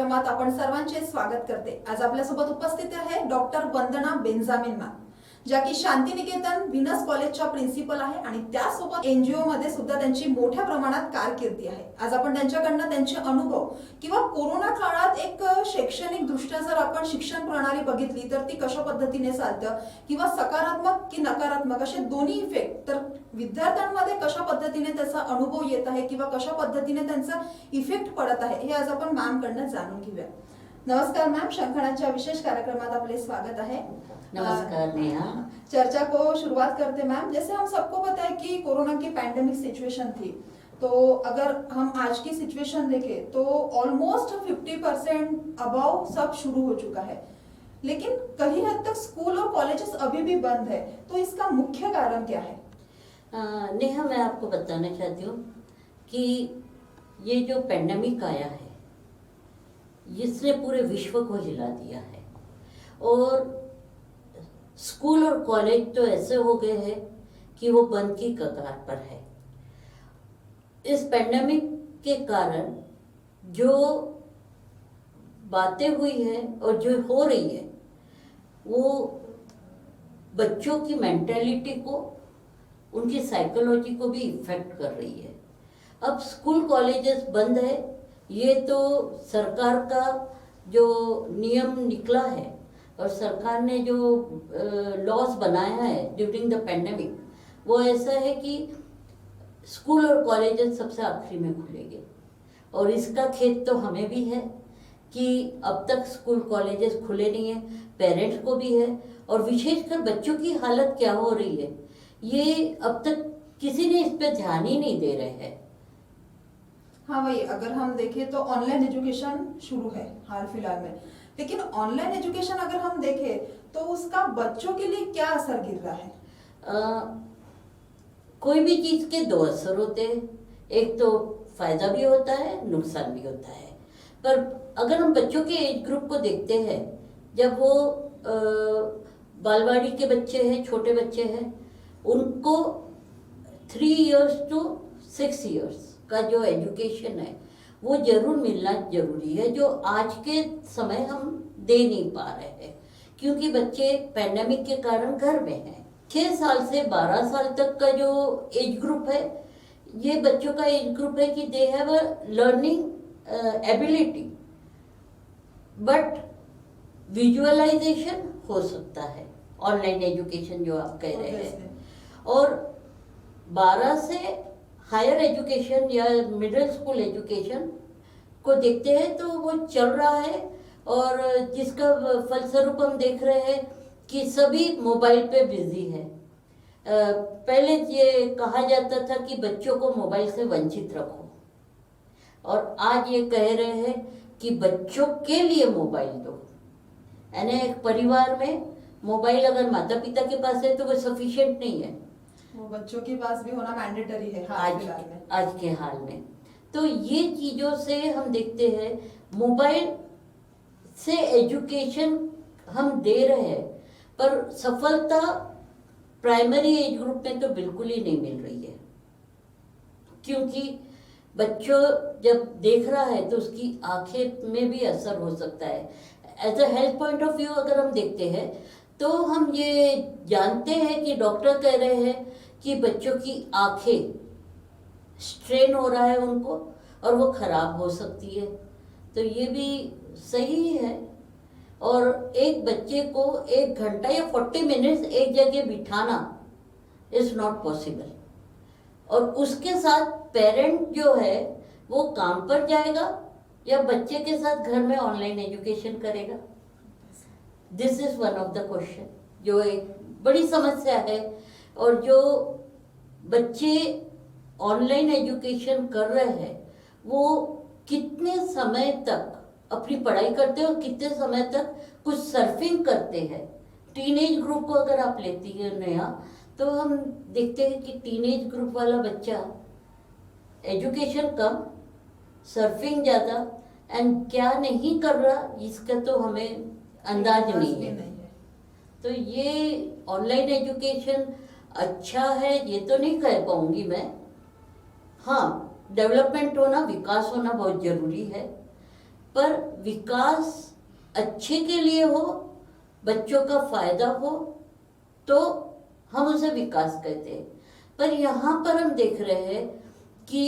कार्यक्रमात आपण सर्वांचे स्वागत करते। आज आपल्यासोबत उपस्थित आहे डॉक्टर वंदना बेंजामिन मॅम, ज्या की शांतिनिकेतन विनस कॉलेजच्या प्रिन्सिपल आहे आणि त्यासोबत एनजीओ मध्ये सुद्धा त्यांची मोठ्या प्रमाणात कारकिर्दी आहे। आज आपण त्यांच्याकडनं त्यांचे अनुभव किंवा कोरोना काळात एक शैक्षणिक दृष्ट्या जर आपण शिक्षण प्रणाली बघितली तर ती कशा पद्धतीने चालतं किंवा सकारात्मक की नकारात्मक असे दोन्ही इफेक्ट तर विद्यार्थ्यांमध्ये कशा पद्धतीने त्याचा अनुभव येत आहे किंवा कशा पद्धतीने त्यांचा इफेक्ट पडत आहे हे आज आपण मॅम कडनं जाणून घेऊया। नमस्कार मैम, शंखनाच्या विशेष कार्यक्रमात आपले स्वागत है। नमस्कार नेहा। चर्चा को शुरुआत करते मैम। जैसे हम सबको पता है कि कोरोना की पैंडेमिक सिचुएशन थी, तो अगर हम आज की सिचुएशन देखें तो ऑलमोस्ट 50% अबाव सब शुरू हो चुका है, लेकिन कहीं हद तक स्कूल और कॉलेजेस अभी भी बंद है, तो इसका मुख्य कारण क्या है? नेहा, मैं आपको बताना चाहती हूँ कि ये जो पैंडेमिक आया है इसने पूरे विश्व को हिला दिया है और स्कूल और कॉलेज तो ऐसे हो गए हैं कि वो बंद की कगार पर है। इस पैंडेमिक के कारण जो बातें हुई है और जो हो रही है वो बच्चों की मेंटालिटी को, उनकी साइकोलॉजी को भी इफेक्ट कर रही है। अब स्कूल कॉलेजेस बंद है, ये तो सरकार का जो नियम निकला है और सरकार ने जो लॉज बनाया है ड्यूरिंग द पैंडेमिक, वो ऐसा है कि स्कूल और कॉलेजेस सबसे आखिरी में खुलेंगे। और इसका खेद तो हमें भी है कि अब तक स्कूल कॉलेजेस खुले नहीं हैं, पेरेंट्स को भी है, और विशेषकर बच्चों की हालत क्या हो रही है ये अब तक किसी ने इस पर ध्यान ही नहीं दे रहे हैं। हाँ वही, अगर हम देखें तो ऑनलाइन एजुकेशन शुरू है हाल फिलहाल में, लेकिन ऑनलाइन एजुकेशन अगर हम देखें तो उसका बच्चों के लिए क्या असर गिर रहा है? कोई भी चीज के दो असर होते हैं, एक तो फायदा भी होता है, नुकसान भी होता है। पर अगर हम बच्चों के एज ग्रुप को देखते हैं, जब वो बालवाड़ी के बच्चे हैं, छोटे बच्चे हैं, उनको 3 इयर्स टू 6 इयर्स का जो एजुकेशन है वो जरूर मिलना जरूरी है, जो आज के समय हम दे नहीं पा रहे हैं क्योंकि बच्चे पैंडेमिक के कारण घर में हैं। 6 साल से 12 साल तक का जो एज ग्रुप है, ये बच्चों का एज ग्रुप है कि they have a learning ability, but visualization हो सकता है ऑनलाइन एजुकेशन जो आप कह रहे हैं। और 12 से हायर एजुकेशन या मिडिल स्कूल एजुकेशन को देखते हैं तो वो चल रहा है, और जिसका फलस्वरूप हम देख रहे हैं कि सभी मोबाइल पे बिजी है। पहले ये कहा जाता था कि बच्चों को मोबाइल से वंचित रखो, और आज ये कह रहे हैं कि बच्चों के लिए मोबाइल दो। यानी एक परिवार में मोबाइल अगर माता पिता के पास है तो वो सफिशिएंट नहीं है, वो बच्चों के पास भी होना मैंडेटरी है आज के हाल में। तो ये चीज़ों से हम देखते हैं मोबाइल से एजुकेशन हम दे रहे हैं, पर सफलता प्राइमरी एज ग्रुप में तो बिल्कुल ही नहीं मिल रही है, क्योंकि बच्चों जब देख रहा है तो उसकी आंखें में भी असर हो सकता है। As a health point of view अगर हम देखते हैं तो हम ये जानते हैं कि डॉक्टर कह रहे हैं कि बच्चों की आंखें स्ट्रेन हो रहा है उनको, और वो खराब हो सकती है, तो ये भी सही है। और एक बच्चे को 1 घंटा या 40 मिनट्स एक जगह बिठाना इज नॉट पॉसिबल, और उसके साथ पेरेंट जो है वो काम पर जाएगा या बच्चे के साथ घर में ऑनलाइन एजुकेशन करेगा। This is one of the question जो एक बड़ी समस्या है। और जो बच्चे ऑनलाइन एजुकेशन कर रहे हैं वो कितने समय तक अपनी पढ़ाई करते हैं और कितने समय तक कुछ सर्फिंग करते हैं। टीनेज ग्रुप को अगर आप लेती है नेहा, तो हम देखते हैं कि टीनेज ग्रुप वाला बच्चा एजुकेशन कम, सर्फिंग ज़्यादा, एंड क्या नहीं कर रहा इसका तो हमें अंदाज नहीं है। तो ये ऑनलाइन एजुकेशन अच्छा है ये तो नहीं कह पाऊंगी मैं। हाँ, डेवलपमेंट होना, विकास होना बहुत ज़रूरी है, पर विकास अच्छे के लिए हो, बच्चों का फायदा हो, तो हम उसे विकास कहते हैं। पर यहाँ पर हम देख रहे हैं कि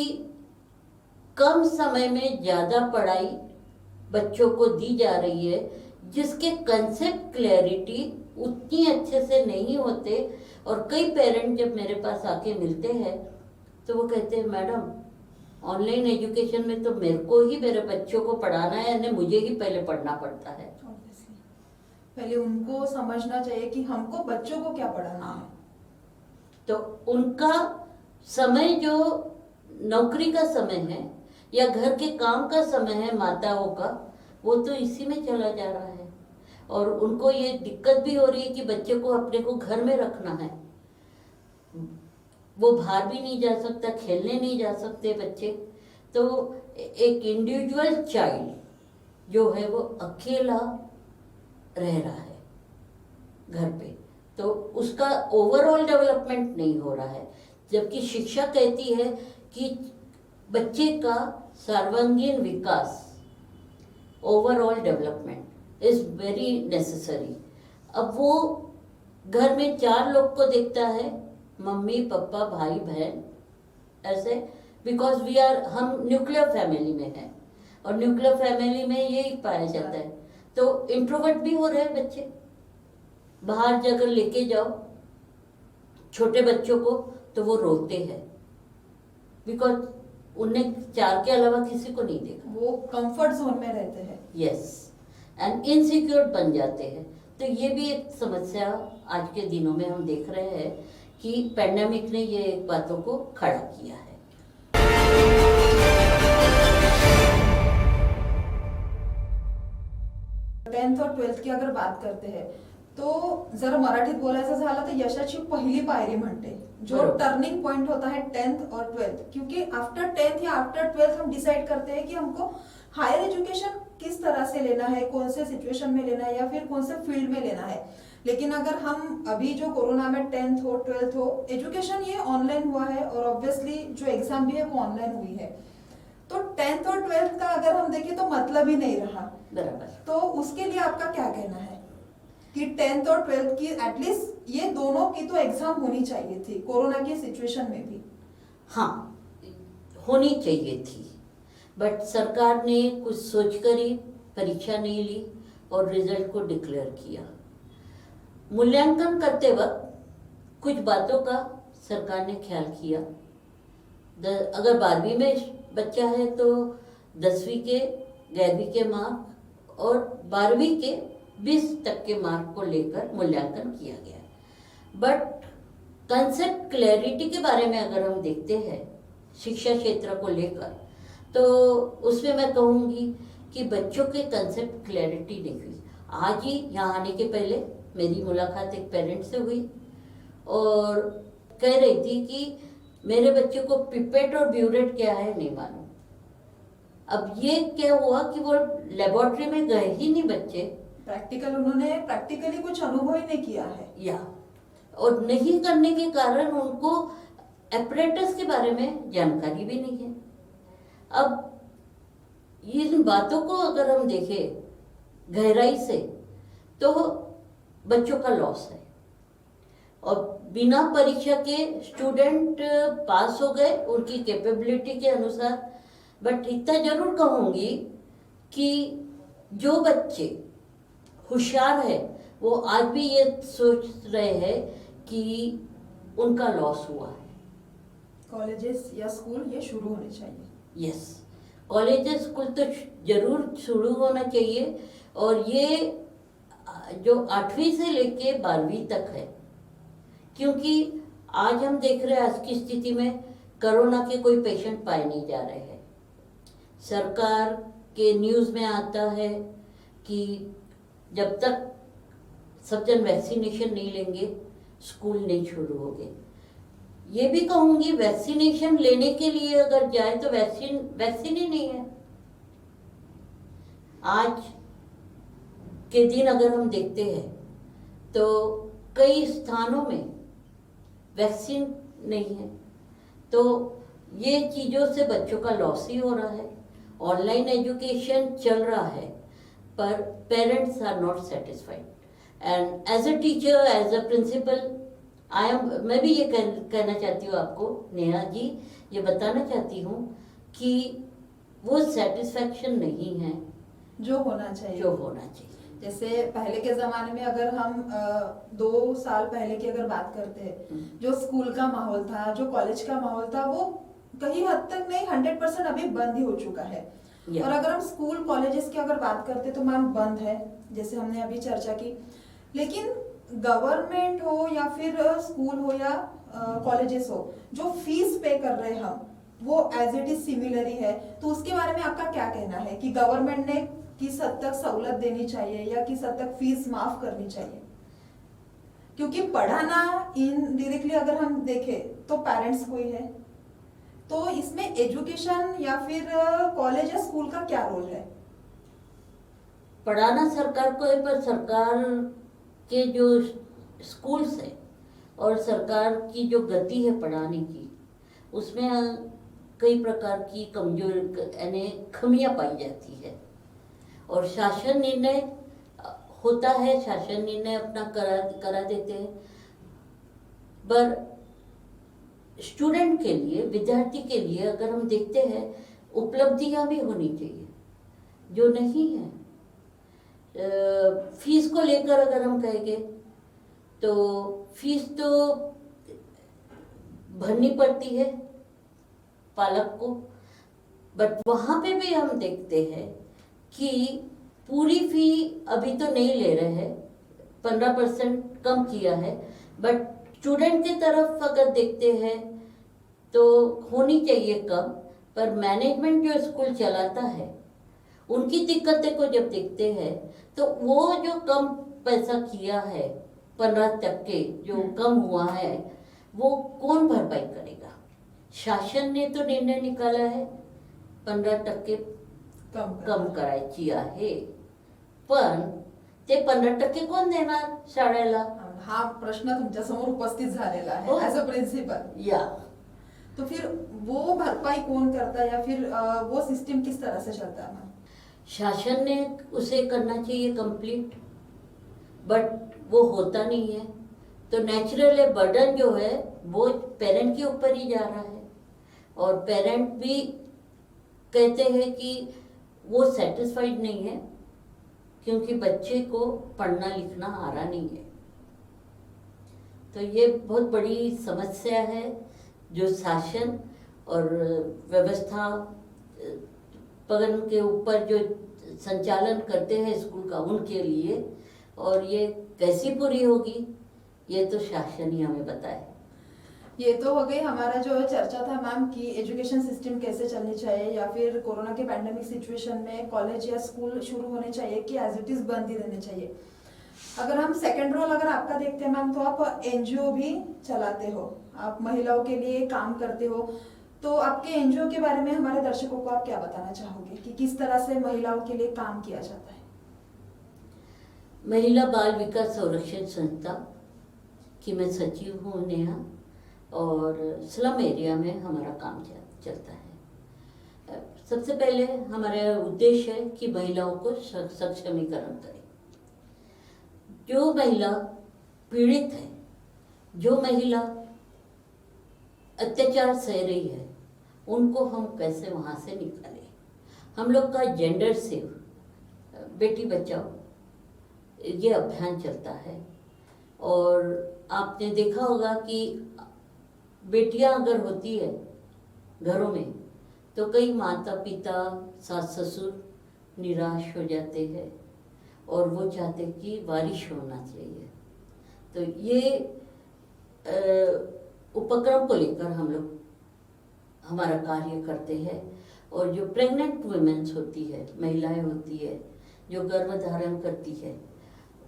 कम समय में ज़्यादा पढ़ाई बच्चों को दी जा रही है, जिसके कंसेप्ट क्लैरिटी उतनी अच्छे से नहीं होते। और कई पेरेंट जब मेरे पास आके मिलते हैं तो वो कहते हैं, मैडम ऑनलाइन एजुकेशन में तो मेरे को ही मेरे बच्चों को पढ़ाना है, यानी मुझे ही पहले पढ़ना पड़ता है। Obviously. पहले उनको समझना चाहिए कि हमको बच्चों को क्या पढ़ाना है। तो उनका समय जो नौकरी का समय है या घर के काम का समय है माताओं का, वो तो इसी में चला जा रहा है। और उनको ये दिक्कत भी हो रही है कि बच्चे को अपने को घर में रखना है, वो बाहर भी नहीं जा सकता, खेलने नहीं जा सकते बच्चे। तो एक इंडिविजुअल चाइल्ड जो है वो अकेला रह रहा है घर पे, तो उसका ओवरऑल डेवलपमेंट नहीं हो रहा है। जबकि शिक्षा कहती है कि बच्चे का सर्वांगीण विकास, overall development is very necessary. अब वो घर में 4 लोग को देखता है, मम्मी पापा भाई बहन, ऐसे, बिकॉज हम न्यूक्लियर फैमिली में हैं और न्यूक्लियर फैमिली में यही पाया जाता है। तो इंट्रोवर्ट भी हो रहे हैं बच्चे। बाहर जाकर लेके जाओ छोटे बच्चों को तो वो रोते हैं, बिकॉज उन्हें 4 के अलावा किसी को नहीं देखा। वो कंफर्ट जोन में रहते हैं। यस, एंड इनसिक्योर बन जाते हैं। तो ये भी एक समस्या आज के दिनों में हम देख रहे हैं कि पैंडेमिक ने ये एक बातों को खड़ा किया है। 10th और 12th की अगर बात करते हैं तो जर मराठीत बोलायचं झालं तर यशाची पहिली पायरी म्हणते, जो बरोबर. टर्निंग पॉइंट होता है 10th और 12th, क्योंकि आफ्टर 10th या आफ्टर 12th हम डिसाइड करते हैं कि हमको हायर एजुकेशन किस तरह से लेना है, कौन से सिचुएशन में लेना है या फिर कौन से फील्ड में लेना है। लेकिन अगर हम अभी जो कोरोना में 10th हो 12th हो, एजुकेशन ये ऑनलाइन हुआ है और ऑब्वियसली जो एग्जाम भी है वो ऑनलाइन हुई है, तो 10th और 12th का अगर हम देखें तो मतलब ही नहीं रहा। बराबर। तो उसके लिए आपका क्या कहना है कि 10th और 12th की एटलीस्ट ये दोनों की तो एग्जाम होनी चाहिए थी कोरोना की सिचुएशन में भी? हाँ, होनी चाहिए थी, बट सरकार ने कुछ सोचकर ही परीक्षा नहीं ली और रिजल्ट को डिक्लेयर किया। मूल्यांकन करते वक्त कुछ बातों का सरकार ने ख्याल किया। अगर 12वीं में बच्चा है तो 10वीं के 11वीं के मार्क और 12वीं के 20% मार्क को लेकर मूल्यांकन किया गया। बट कंसेप्ट क्लैरिटी के बारे में अगर हम देखते हैं शिक्षा क्षेत्र को लेकर, तो उसमें मैं कहूँगी कि बच्चों के कंसेप्ट क्लैरिटी नहीं हुई। आज ही यहाँ आने के पहले मेरी मुलाकात एक पेरेंट से हुई और कह रही थी कि मेरे बच्चे को पिपेट और ब्यूरेट क्या है नहीं मालूम। अब ये क्या हुआ कि वो लेबोरेटरी में गए ही नहीं बच्चे, उन्होंने प्रैक्टिकली कुछ अनुभव ही नहीं किया है, या और नहीं करने के कारण उनको एपरेटस के बारे में जानकारी भी नहीं है। अब इन बातों को अगर हम देखें गहराई से तो बच्चों का लॉस है और बिना परीक्षा के स्टूडेंट पास हो गए उनकी कैपेबिलिटी के अनुसार। बट इतना जरूर कहूँगी कि जो बच्चे होशियार है वो आज भी ये सोच रहे हैं कि उनका लॉस हुआ है। कॉलेजेस या स्कूल ये शुरू होने चाहिए। यस, कॉलेजेस स्कूल तो जरूर शुरू होना चाहिए और ये जो 8वीं से लेके 12वीं तक है, क्योंकि आज हम देख रहे हैं आज की स्थिति में कोरोना के कोई पेशेंट पाए नहीं जा रहे हैं। सरकार के न्यूज़ में आता है कि जब तक सब जन वैक्सीनेशन नहीं लेंगे स्कूल नहीं शुरू होंगे। ये भी कहूँगी वैक्सीनेशन लेने के लिए अगर जाए तो वैक्सीन ही नहीं है। आज के दिन अगर हम देखते हैं तो कई स्थानों में वैक्सीन नहीं है, तो ये चीज़ों से बच्चों का लॉस ही हो रहा है ऑनलाइन एजुकेशन चल रहा है, पर parents are not satisfied. And as a teacher, as a principal, मैं भी ये कहना चाहती हूँ आपको नेहा जी, ये बताना चाहती हूँ कि वो सेटिस्फैक्शन नहीं है जो होना चाहिए। जो होना चाहिए। जैसे पहले के जमाने में अगर हम 2 साल पहले की अगर बात करते हैं, जो स्कूल का माहौल था, जो कॉलेज का माहौल था, वो कहीं हद तक नहीं 100% अभी बंद ही हो चुका है। और अगर हम स्कूल कॉलेजेस की अगर बात करते तो मैम बंद है, जैसे हमने अभी चर्चा की। लेकिन गवर्नमेंट हो या फिर स्कूल हो या कॉलेजेस हो, जो फीस पे कर रहे हम वो एज इट इज सिमिलर ही है। तो उसके बारे में आपका क्या कहना है कि गवर्नमेंट ने किस हद तक सहूलत देनी चाहिए या किस हद तक फीस माफ करनी चाहिए? क्योंकि पढ़ाना इनडायरेक्टली अगर हम देखें तो पेरेंट्स को ही है, तो इसमें एजुकेशन या फिर कॉलेज या स्कूल का क्या रोल है? पढ़ाना सरकार को है, पर सरकार के जो स्कूल्स है और सरकार की जो गति है पढ़ाने की, उसमें कई प्रकार की कमजोर यानी खमियां पाई जाती है। और शासन निर्णय होता है, शासन निर्णय अपना करा देते हैं, पर स्टूडेंट के लिए, विद्यार्थी के लिए अगर हम देखते हैं, उपलब्धियां भी होनी चाहिए जो नहीं है। फीस को लेकर अगर हम कहेंगे तो फीस तो भरनी पड़ती है पालक को, बट वहाँ पे भी हम देखते हैं कि पूरी फी अभी तो नहीं ले रहे हैं, 15% कम किया है, बट स्टूडेंट की तरफ अगर देखते हैं तो होनी चाहिए कम। पर मैनेजमेंट जो स्कूल चलाता है उनकी दिक्कतें को जब देखते हैं तो वो जो कम पैसा किया है, 15% जो कम हुआ है, वो कौन भरपाई करेगा? शासन ने तो निर्णय निकाला है 15% कम करायची आहे, पण ते 15% कोण देणार शाळेला? हा प्रश्न तुमच्या समोर उपस्थित झालेला हो. है एज अ प्रिंसिपल। या तो फिर वो भरपाई कौन करता है या फिर वो सिस्टम किस तरह से चलता है मैम? शासन ने उसे करना चाहिए कंप्लीट, बट वो होता नहीं है। तो नेचुरल बर्डन जो है वो पेरेंट के ऊपर ही जा रहा है, और पेरेंट भी कहते हैं कि वो सेटिस्फाइड नहीं है क्योंकि बच्चे को पढ़ना लिखना आ रहा नहीं है। तो ये बहुत बड़ी समस्या है जो शासन और व्यवस्था पगन के ऊपर जो संचालन करते हैं स्कूल का, उनके लिए। और ये कैसी पूरी होगी ये तो शासन ही हमें बताए। ये तो हो गई हमारा जो चर्चा था मैम कि एजुकेशन सिस्टम कैसे चलनी चाहिए, या फिर कोरोना के पैंडेमिक सिचुएशन में कॉलेज या स्कूल शुरू होने चाहिए कि एज इट इज बंद ही रहने चाहिए। अगर हम सेकंड रोल अगर आपका देखते हैं मैम, तो आप एनजीओ भी चलाते हो, आप महिलाओं के लिए काम करते हो। तो आपके एनजीओ के बारे में हमारे दर्शकों को आप क्या बताना चाहोगे कि किस तरह से महिलाओं के लिए काम किया जाता है? महिला बाल विकास संरक्षण संस्था की मैं सचिव हूँ नेहा, और स्लम एरिया में हमारा काम चलता है। सबसे पहले हमारा उद्देश्य है कि महिलाओं को सक्षमीकरण करें। जो महिला पीड़ित है, जो महिला अत्याचार सह रही है, उनको हम कैसे वहाँ से निकालें। हम लोग का जेंडर सेव, बेटी बचाओ, ये अभियान चलता है। और आपने देखा होगा कि बेटियां अगर होती है घरों में तो कई माता पिता, सास ससुर निराश हो जाते हैं और वो चाहते कि वारिश होना चाहिए। तो ये उपक्रम को लेकर हम लोग हमारा कार्य करते हैं। और जो प्रेग्नेंट वुमेन्स होती है, महिलाएं होती है जो गर्भ धारण करती है,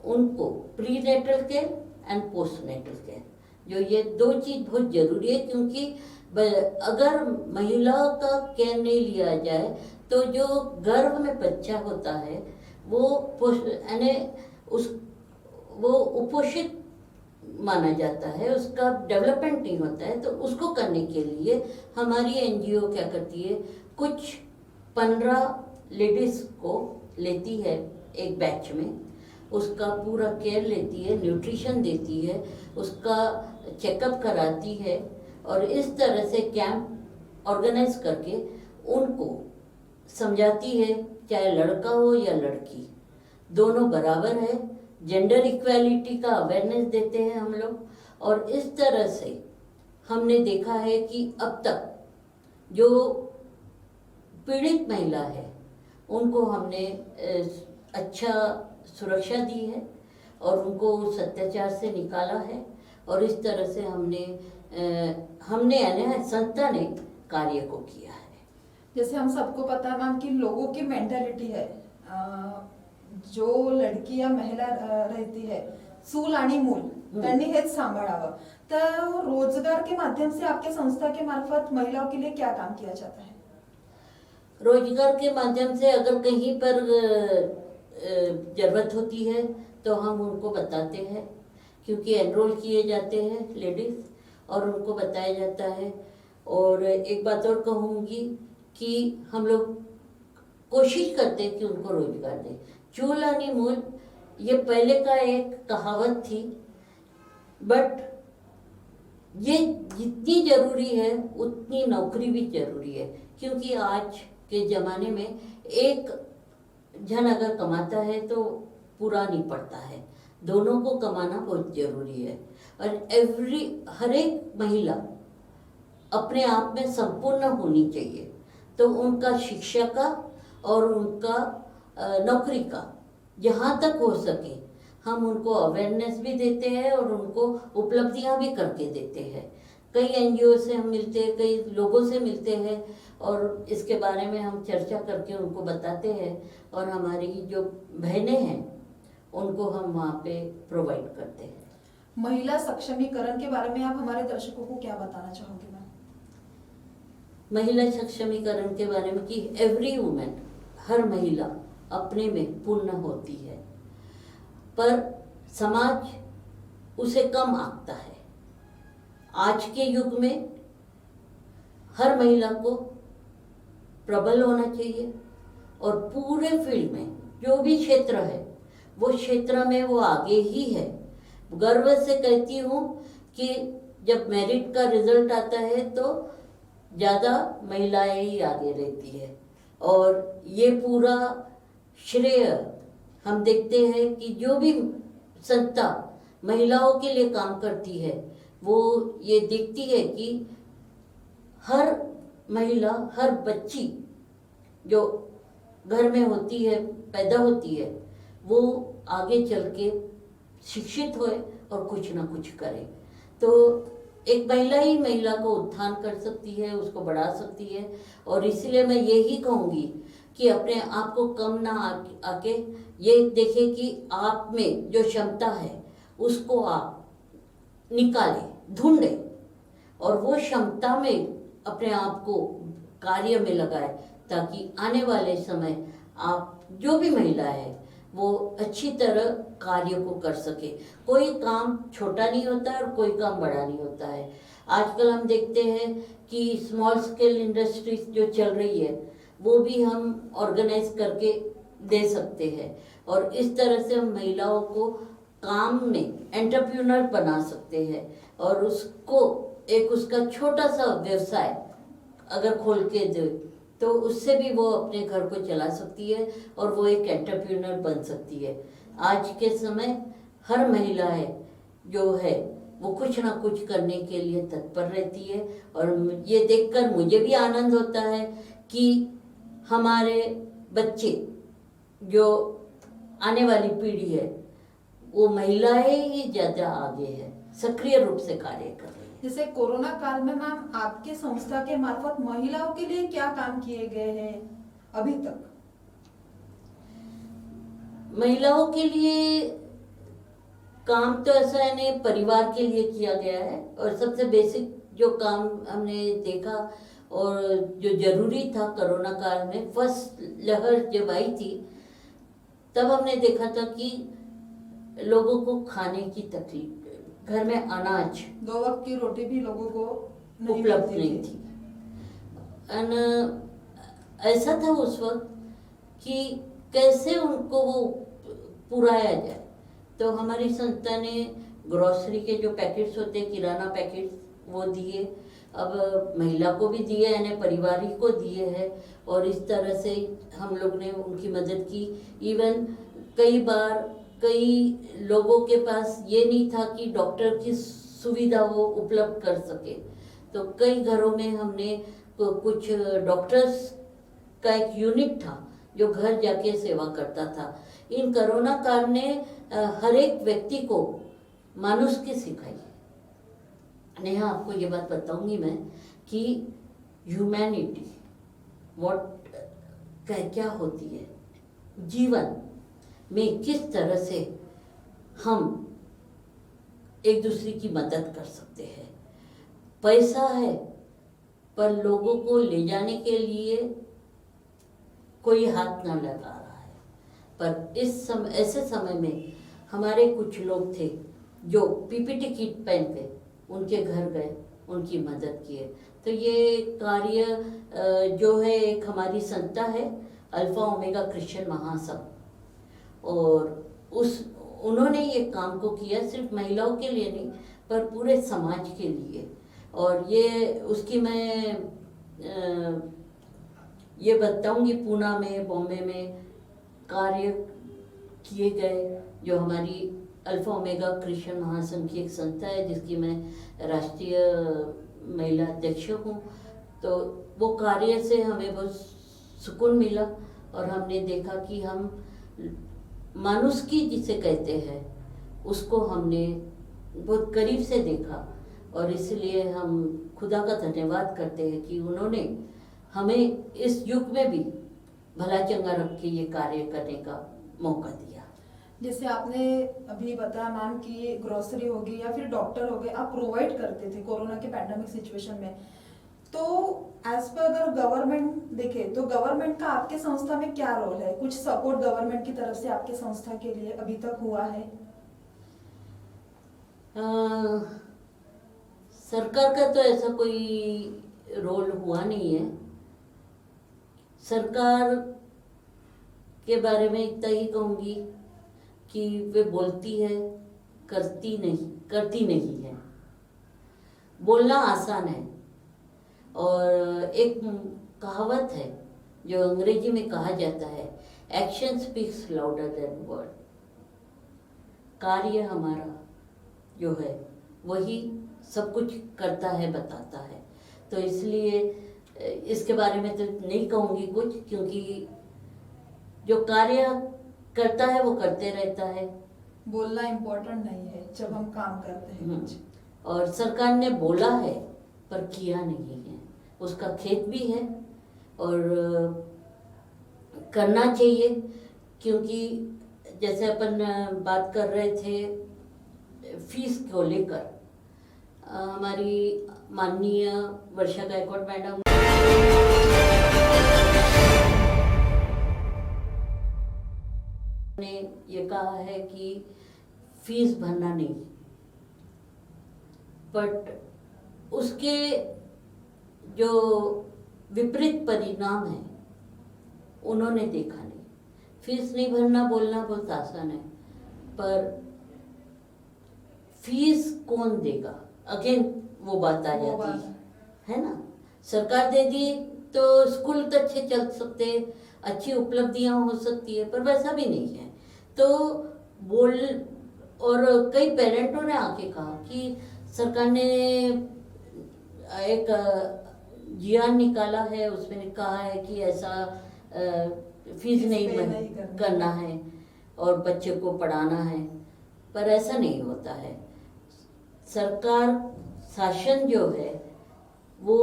उनको prenatal care and postnatal care, जो ये 2 चीज़ बहुत ज़रूरी है। क्योंकि अगर महिला का केयर नहीं लिया जाए तो जो गर्भ में बच्चा होता है वो कुपोषित माना जाता है, उसका डेवलपमेंट नहीं होता है। तो उसको करने के लिए हमारी एनजीओ क्या करती है, कुछ 15 लेडीज को लेती है एक बैच में, उसका पूरा केयर लेती है, न्यूट्रिशन देती है, उसका चेकअप कराती है और इस तरह से कैंप ऑर्गेनाइज करके उनको समझाती है, चाहे लड़का हो या लड़की, दोनों बराबर है। जेंडर इक्वालिटी का अवेयरनेस देते हैं हम लोग। और इस तरह से हमने देखा है कि अब तक जो पीड़ित महिला है उनको हमने अच्छा सुरक्षा दी है और उनको उस अत्याचार से निकाला है। और इस तरह से हमने यानी संस्था ने कार्य को किया है। जैसे हम सबको पता है मैम कि लोगों की मेंटालिटी है, जो लड़की या महिला रहती है, चूल आणि मूल त्यांनी हेच सांभाळावं। तर रोजगार के माध्यम से आपके संस्था के मार्फत महिलाओं के लिए क्या काम किया जाता है? रोजगार के माध्यम से अगर कहीं पर जरूरत होती है तो हम उनको बताते हैं, क्योंकि एनरोल किए जाते हैं लेडीज और उनको बताया जाता है। और एक बात और कहूँगी कि हम लोग कोशिश करते हैं कि उनको रोजगार दें। चूल आणि मूल ये पहले का एक कहावत थी, बट ये जितनी ज़रूरी है उतनी नौकरी भी ज़रूरी है, क्योंकि आज के ज़माने में एक जन अगर कमाता है तो पूरा नहीं पड़ता है, दोनों को कमाना बहुत ज़रूरी है। और हर एक महिला अपने आप में संपूर्ण होनी चाहिए, तो उनका शिक्षा का और उनका नौकरी का जहाँ तक हो सके हम उनको अवेयरनेस भी देते हैं और उनको उपलब्धियाँ भी करके देते हैं। कई एनजीओ से हम मिलते हैं, कई लोगों से मिलते हैं और इसके बारे में हम चर्चा करके उनको बताते हैं और हमारी जो बहनें हैं उनको हम वहाँ पे प्रोवाइड करते हैं। महिला सक्षमीकरण के बारे में आप हमारे दर्शकों को क्या बताना चाहोगे मैम? महिला सक्षमीकरण के बारे में कि एवरी वुमेन, हर महिला अपने में पूर्ण होती है, पर समाज उसे कम आंकता है। आज के युग में हर महिला को प्रबल होना चाहिए और पूरे फील्ड में जो भी क्षेत्र है वो क्षेत्र में वो आगे ही है। गर्व से कहती हूँ कि जब मेरिट का रिजल्ट आता है तो ज़्यादा महिलाएं ही आगे रहती है और ये पूरा श्रेय हम देखते हैं कि जो भी संस्था महिलाओं के लिए काम करती है वो ये देखती है कि हर महिला, हर बच्ची जो घर में होती है, पैदा होती है, वो आगे चल के शिक्षित होए और कुछ ना कुछ करे। तो एक महिला ही महिला को उत्थान कर सकती है, उसको बढ़ा सकती है। और इसलिए मैं यही कहूँगी कि अपने आप को कम ना आके ये देखें कि आप में जो क्षमता है उसको आप निकालें, ढूंढें और वो क्षमता में अपने आप को कार्य में लगाए, ताकि आने वाले समय आप जो भी महिला है वो अच्छी तरह कार्य को कर सके। कोई काम छोटा नहीं होता है और कोई काम बड़ा नहीं होता है। आजकल हम देखते हैं कि स्मॉल स्केल इंडस्ट्रीज जो चल रही है वो भी हम ऑर्गेनाइज करके दे सकते हैं और इस तरह से हम महिलाओं को काम में एंटरप्रेन्योर बना सकते हैं और उसको एक उसका छोटा सा व्यवसाय अगर खोल के दे तो उससे भी वो अपने घर को चला सकती है और वो एक एंटरप्रेन्योर बन सकती है। आज के समय हर महिला है जो है वो कुछ ना कुछ करने के लिए तत्पर रहती है और ये देखकर मुझे भी आनंद होता है कि हमारे बच्चे जो आने वाली पीढ़ी है वो महिलाएं ही ज़्यादा आगे है, सक्रिय रूप से कार्य कर रही है। जैसे कोरोना काल में मैम आपके संस्था के मार्फत महिलाओं के लिए क्या काम किए गए हैं अभी तक? महिलाओं के लिए काम तो ऐसा है नहीं, परिवार के लिए किया गया है और सबसे बेसिक जो काम हमने देखा और जो जरूरी था कोरोना काल में, फर्स्ट लहर जब आई थी तब हमने देखा था कि लोगों को खाने की तकलीफ, घर में अनाज 2 वक्त की रोटी भी लोगों को उपलब्ध नहीं थी। ऐसा था उस वक्त कि कैसे उनको वो पुराया जाए। तो हमारी संस्था ने ग्रोसरी के जो पैकेट्स होते हैं, किराना पैकेट्स, वो दिए। अब महिला को भी दिए, यानी पारिवारिक को दिए हैं। और इस तरह से हम लोग ने उनकी मदद की। इवन कई बार कई लोगों के पास ये नहीं था कि डॉक्टर की सुविधा वो उपलब्ध कर सके, तो कई घरों में हमने कुछ डॉक्टर्स का एक यूनिट था जो घर जाके सेवा करता था। इन कोरोना काल ने हर एक व्यक्ति को मानुषकी सिखाई। नेहा, आपको ये बात बताऊंगी मैं कि ह्यूमैनिटी क्या होती है, जीवन में किस तरह से हम एक दूसरे की मदद कर सकते हैं। पैसा है पर लोगों को ले जाने के लिए कोई हाथ ना लगा रहा है। पर इस समय, ऐसे समय में हमारे कुछ लोग थे जो पीपीटी किट पहन के उनके घर गए, उनकी मदद किए। तो ये कार्य जो है, एक हमारी संस्था है अल्फा ओमेगा क्रिश्चियन महासभा, और उन्होंने ये काम को किया सिर्फ महिलाओं के लिए नहीं पर पूरे समाज के लिए। और ये उसकी मैं ये बताऊंगी, पूना में, बॉम्बे में कार्य किए गए जो हमारी अल्फा ओमेगा क्रिश्चियन महासंघ की एक संस्था है जिसकी मैं राष्ट्रीय महिला अध्यक्ष हूँ। तो वो कार्य से हमें बहुत सुकून मिला और हमने देखा कि हम मानुषकी जिसे कहते हैं उसको हमने बहुत करीब से देखा। और इसलिए हम खुदा का धन्यवाद करते हैं कि उन्होंने हमें इस युग में भी भला चंगा रख के ये कार्य करने का मौका दिया। जैसे आपने अभी बताया मैम कि ग्रोसरी होगी या फिर डॉक्टर हो गए, आप प्रोवाइड करते थे कोरोना के पैंडेमिक सिचुएशन में। तो एज पर अगर गवर्नमेंट देखे तो गवर्नमेंट का आपके संस्था में क्या रोल है? कुछ सपोर्ट गवर्नमेंट की तरफ से आपके संस्था के लिए अभी तक हुआ है? सरकार का तो ऐसा कोई रोल हुआ नहीं है। सरकार के बारे में इतना ही कहूँगी कि वे बोलती है, करती नहीं है। बोलना आसान है, और एक कहावत है जो अंग्रेजी में कहा जाता है, action speaks louder than word. कार्य हमारा जो है वही सब कुछ करता है, बताता है। तो इसलिए इसके बारे में तो नहीं कहूँगी कुछ, क्योंकि जो कार्य करता है वो करते रहता है। बोलना इम्पोर्टेंट नहीं है जब हम काम करते हैं कुछ। और सरकार ने बोला है पर किया नहीं है, उसका खेत भी है और करना चाहिए। क्योंकि जैसे अपन बात कर रहे थे फीस को लेकर, हमारी माननीय वर्षा गायकवाड़ मैडम ने ये कहा है कि फीस भरना नहीं, बट उसके जो विपरीत परिणाम है उन्होंने देखा नहीं। फीस नहीं भरना बोलना बहुत आसान है, पर फीस कौन देगा? अगेन वो बात आ जाती है ना। सरकार दे दी तो स्कूल तो अच्छे चल सकते, अच्छी उपलब्धियां हो सकती है, पर वैसा भी नहीं है। तो और कई पेरेंटों ने आके कहा कि सरकार ने एक जियान निकाला है, उसमें कहा है कि ऐसा फीस नहीं करना है और बच्चे को पढ़ाना है, पर ऐसा नहीं होता है। सरकार शासन जो है वो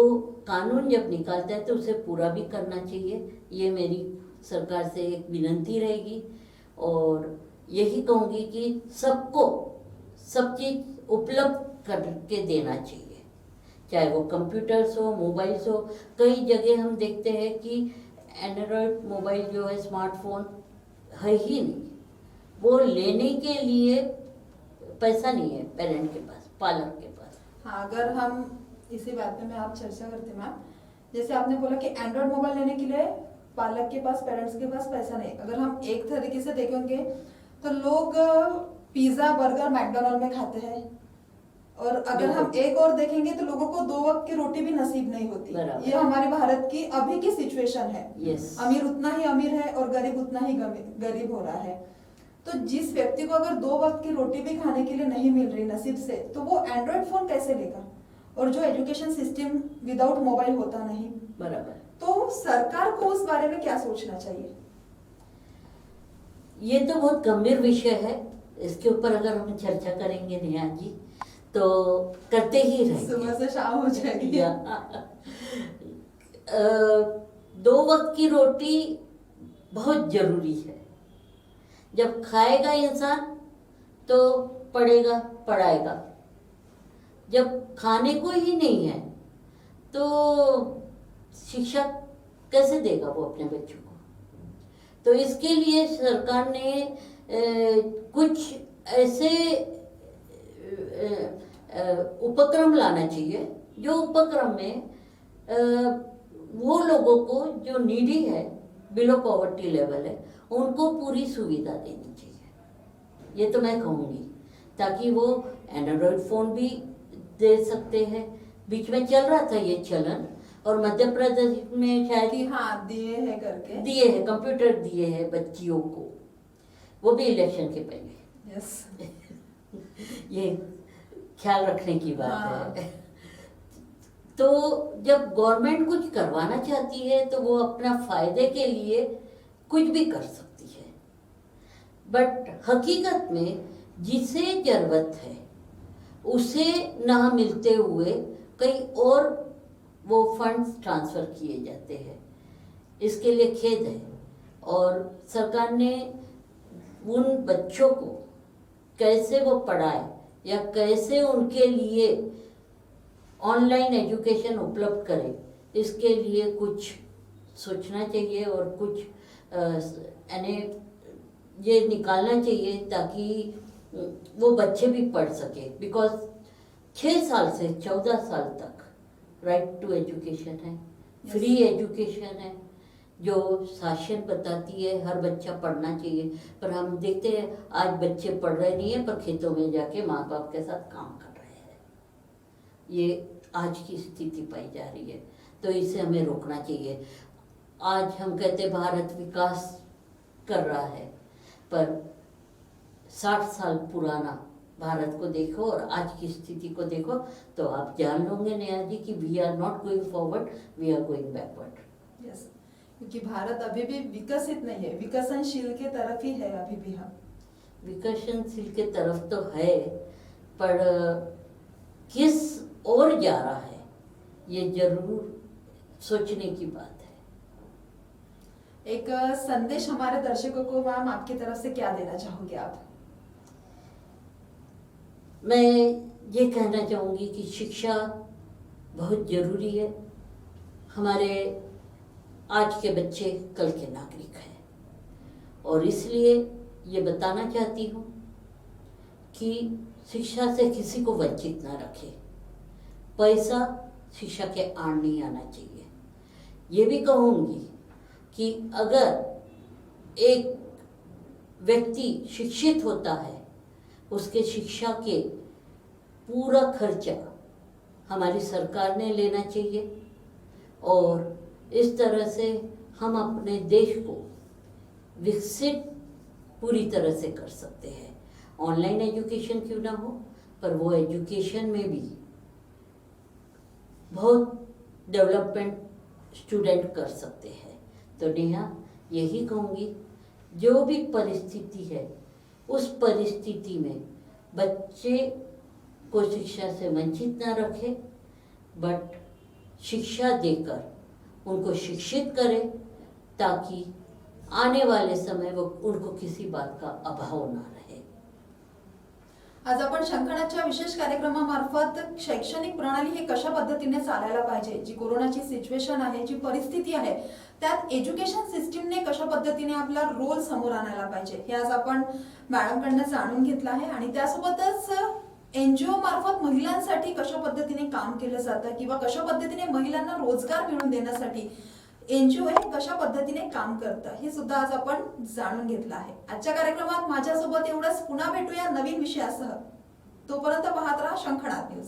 कानून जब निकालता है तो उसे पूरा भी करना चाहिए। ये मेरी सरकार से एक विनती रहेगी, और यही कहूँगी कि सबको सब चीज़ उपलब्ध करके देना चाहिए, चाहे वो कंप्यूटर्स हो, मोबाइल्स हो। कई जगह हम देखते हैं कि एंड्रॉयड मोबाइल जो है, स्मार्टफोन है ही नहीं, वो लेने के लिए पैसा नहीं है पेरेंट के पास, पालक के पास। हाँ, अगर हम इसी बात पे मैं आप चर्चा करते मैम, जैसे आपने बोला कि एंड्रॉयड मोबाइल लेने के लिए बालक के पास, पेरेंट्स के पास पैसा नहीं। अगर हम एक तरीके से देखेंगे तो लोग पिज्जा बर्गर मैकडोनल्ड में खाते हैं, और अगर हम एक और देखेंगे तो लोगों को 2 वक्त की रोटी भी नसीब नहीं होती। बराबर। ये हमारे भारत की अभी की सिचुएशन है। Yes. अमीर उतना ही अमीर है और गरीब उतना ही गरीब हो रहा है। तो जिस व्यक्ति को अगर 2 वक्त की रोटी भी खाने के लिए नहीं मिल रही नसीब से, तो वो एंड्रॉयड फोन कैसे लेगा? और जो एजुकेशन सिस्टम विदाउट मोबाइल होता नहीं। बराबर। तो सरकार को उस बारे में क्या सोचना चाहिए? ये तो बहुत गंभीर विषय है, इसके ऊपर अगर हम चर्चा करेंगे नेहा जी तो करते ही रहेंगे, सुबह से शाम हो जाएगी। 2 वक्त की रोटी बहुत जरूरी है। जब खाएगा इंसान तो पढ़ेगा पढ़ाएगा, जब खाने को ही नहीं है तो शिक्षा कैसे देगा वो अपने बच्चों को? तो इसके लिए सरकार ने कुछ ऐसे उपक्रम लाना चाहिए, जो उपक्रम में वो लोगों को जो नीडी है, बिलो पॉवर्टी लेवल है, उनको पूरी सुविधा देनी चाहिए। ये तो मैं कहूँगी, ताकि वो एंड्रॉयड फ़ोन भी दे सकते हैं। बीच में चल रहा था ये चलन, और मध्य प्रदेश में शायद कि हाँ दिए हैं करके, दिए हैं, कंप्यूटर दिए हैं बच्चियों को, वो भी इलेक्शन के पहले। यस। ये ख्याल रखने की बात हाँ। है। तो जब गवर्नमेंट कुछ करवाना चाहती है तो वो अपना फायदे के लिए कुछ भी कर सकती है, बट हकीकत में जिसे जरूरत है उसे ना मिलते हुए कहीं और वो फंड्स ट्रांसफर किए जाते हैं। इसके लिए खेद है, और सरकार ने उन बच्चों को कैसे वो पढ़ाए या कैसे उनके लिए ऑनलाइन एजुकेशन उपलब्ध करे, इसके लिए कुछ सोचना चाहिए और कुछ यानी ये निकालना चाहिए ताकि वो बच्चे भी पढ़ सके। बिकॉज 6 साल से 14 साल तक राइट टू एजुकेशन है, फ्री एजुकेशन है, जो शासन बताती है हर बच्चा पढ़ना चाहिए। पर हम देखते हैं आज बच्चे पढ़ रहे नहीं है, पर खेतों में जाके माँ बाप के साथ काम कर रहे हैं। ये आज की स्थिति पाई जा रही है, तो इसे हमें रोकना चाहिए। आज हम कहते भारत विकास कर रहा है, पर 60 साल पुराना भारत को देखो और आज की स्थिति को देखो तो आप जान लोगे नेहा जी कि we are not going forward, we are going backward. Yes, क्योंकि भारत अभी भी विकसित नहीं है, विकसनशील के तरफ ही है अभी भी। हम विकसनशील के तरफ तो है, पर किस ओर जा रहा है ये जरूर सोचने की बात है। एक संदेश हमारे दर्शकों को मैम आपकी तरफ से क्या देना चाहोगे आप? मैं ये कहना चाहूँगी कि शिक्षा बहुत ज़रूरी है। हमारे आज के बच्चे कल के नागरिक हैं, और इसलिए ये बताना चाहती हूँ कि शिक्षा से किसी को वंचित ना रखे। पैसा शिक्षा के आड़ नहीं आना चाहिए। ये भी कहूँगी कि अगर एक व्यक्ति शिक्षित होता है, उसके शिक्षा के पूरा खर्चा हमारी सरकार ने लेना चाहिए, और इस तरह से हम अपने देश को विकसित पूरी तरह से कर सकते हैं। ऑनलाइन एजुकेशन क्यों ना हो, पर वो एजुकेशन में भी बहुत डेवलपमेंट स्टूडेंट कर सकते हैं। तो नेहा यही कहूँगी, जो भी परिस्थिति है उस परिस्थिति में बच्चे को शिक्षा से वंचित ना रखे, बट शिक्षा देकर उनको शिक्षित करें, ताकि आने वाले समय वो उनको किसी बात का अभाव ना रहे। आज आपण शंखनाच्या विशेष कार्यक्रमामार्फत शैक्षणिक प्रणाली ही कशा पद्धतीने चालायला पाहिजे, जी कोरोनाची सिच्युएशन आहे, जी परिस्थिती आहे, त्यात एज्युकेशन सिस्टीमने कशा पद्धतीने आपला रोल समोर आणायला पाहिजे हे आज आपण मॅडमकडनं जाणून घेतलं आहे। आणि त्यासोबतच एनजीओ मार्फत महिलांसाठी कशा पद्धतीने काम केलं जातं किंवा कशा पद्धतीने महिलांना रोजगार मिळवून देण्यासाठी एनजीओ हे कशा पद्धतीने काम करतं हे सुद्धा आज आपण जाणून घेतलं आहे. आजच्या कार्यक्रमात माझ्यासोबत एवढंच. पुन्हा भेटूया नवीन विषयासह. तोपर्यंत पाहत राहा शंखनाद न्यूज.